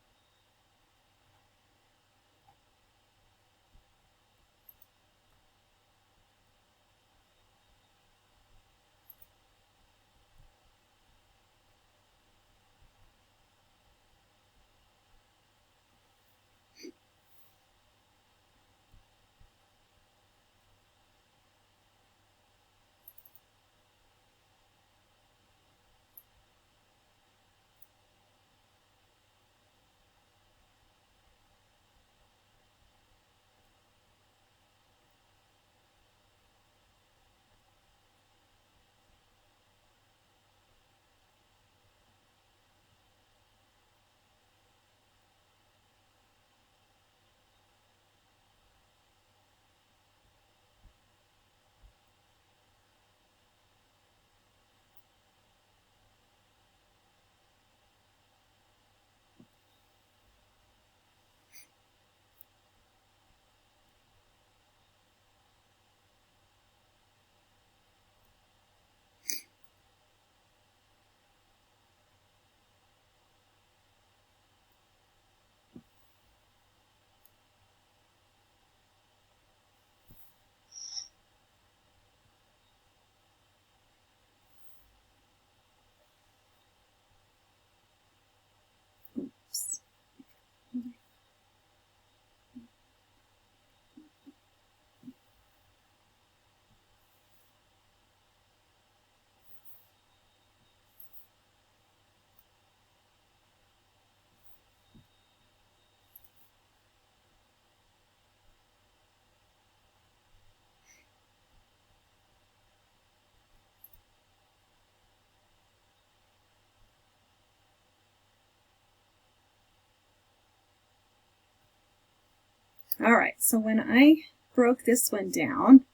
All right, so when I broke this one down,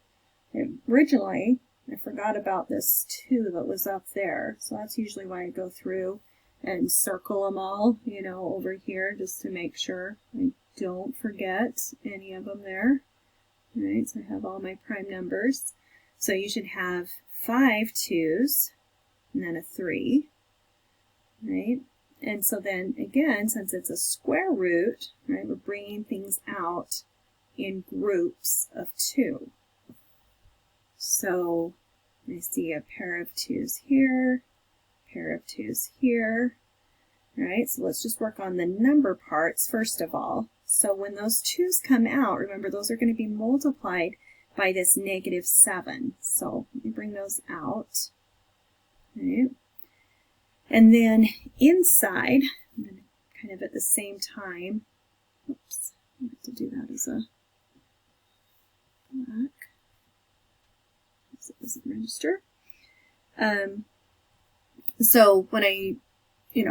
originally I forgot about this 2 that was up there. So that's usually why I go through and circle them all, you know, over here just to make sure I don't forget any of them there. All right, so I have all my prime numbers. So you should have 5 2's and then a 3, right? And so then again, since it's a square root, right, we're bringing things out in groups of 2. So I see a pair of 2's here, pair of 2's here. All right, so let's just work on the number parts first of all. So when those 2's come out, remember those are going to be multiplied by this -7. So let me bring those out. Okay. And then inside, I'm going to kind of at the same time, oops, I have to do that as a black. It doesn't register. So when I,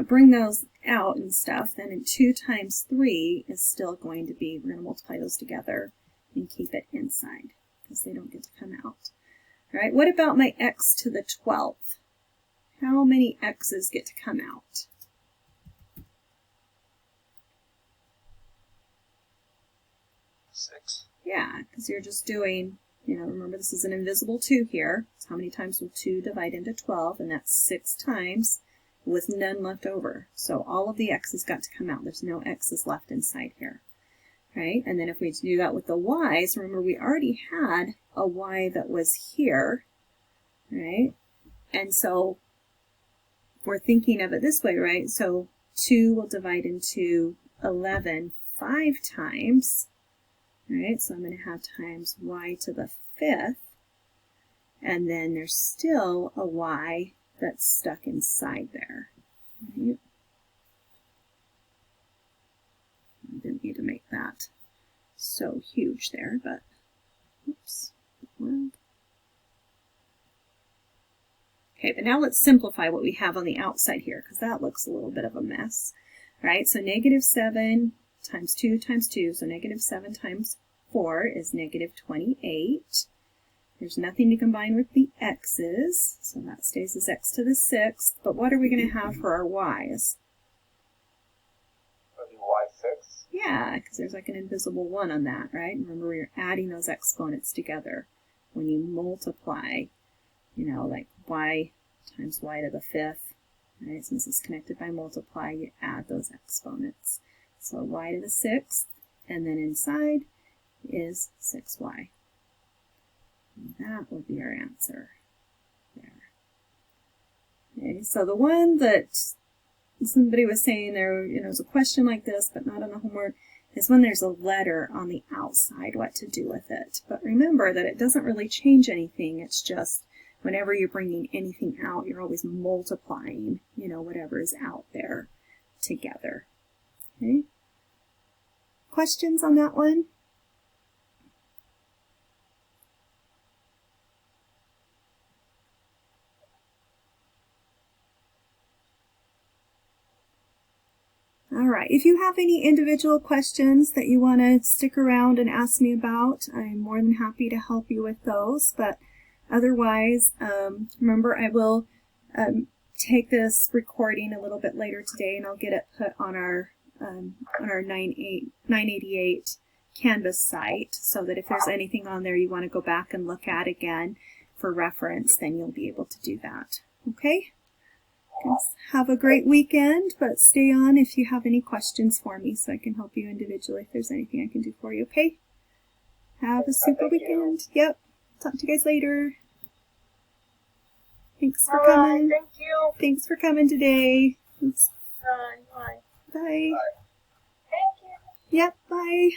bring those out and stuff, then in 2 times 3 is still going to be, we're going to multiply those together and keep it inside because they don't get to come out. All right, what about my x to the 12th? How many x's get to come out? 6. Yeah, because you're just doing, remember this is an invisible 2 here. So how many times will 2 divide into 12? And that's 6 times with none left over. So all of the x's got to come out. There's no x's left inside here. Right? And then if we do that with the y's, remember we already had a y that was here. Right? And so we're thinking of it this way, right? So 2 will divide into 11 5 times. Right, so I'm going to have times y to the 5th, and then there's still a y that's stuck inside there. Right? I didn't need to make that so huge there, but oops. Okay, but now let's simplify what we have on the outside here, because that looks a little bit of a mess. Right, so -7 times 2 times 2, so -7 times 4 is -28. There's nothing to combine with the x's, so that stays as x to the 6th. But what are we going to have for our y's? That'd be y6. Yeah, because there's like an invisible 1 on that, right? Remember, we're adding those exponents together. When you multiply, like y times y to the 5th, right? Since it's connected by multiply, you add those exponents. So y to the 6th, and then inside is 6y. And that would be our answer there. Okay, so the one that somebody was saying there, is a question like this, but not on the homework, is when there's a letter on the outside, what to do with it. But remember that it doesn't really change anything. It's just whenever you're bringing anything out, you're always multiplying, whatever is out there together. Okay? Questions on that one? All right, if you have any individual questions that you want to stick around and ask me about, I'm more than happy to help you with those. But otherwise, remember, I will take this recording a little bit later today, and I'll get it put on our 988 Canvas site, so that if there's anything on there you want to go back and look at again for reference, then you'll be able to do that. Okay? Have a great weekend, but stay on if you have any questions for me so I can help you individually if there's anything I can do for you, okay? Have a super weekend. Yep. Talk to you guys later. Thanks for coming. Thank you. Thanks for coming today. Thanks. Bye. Bye. Thank you. Yep, bye.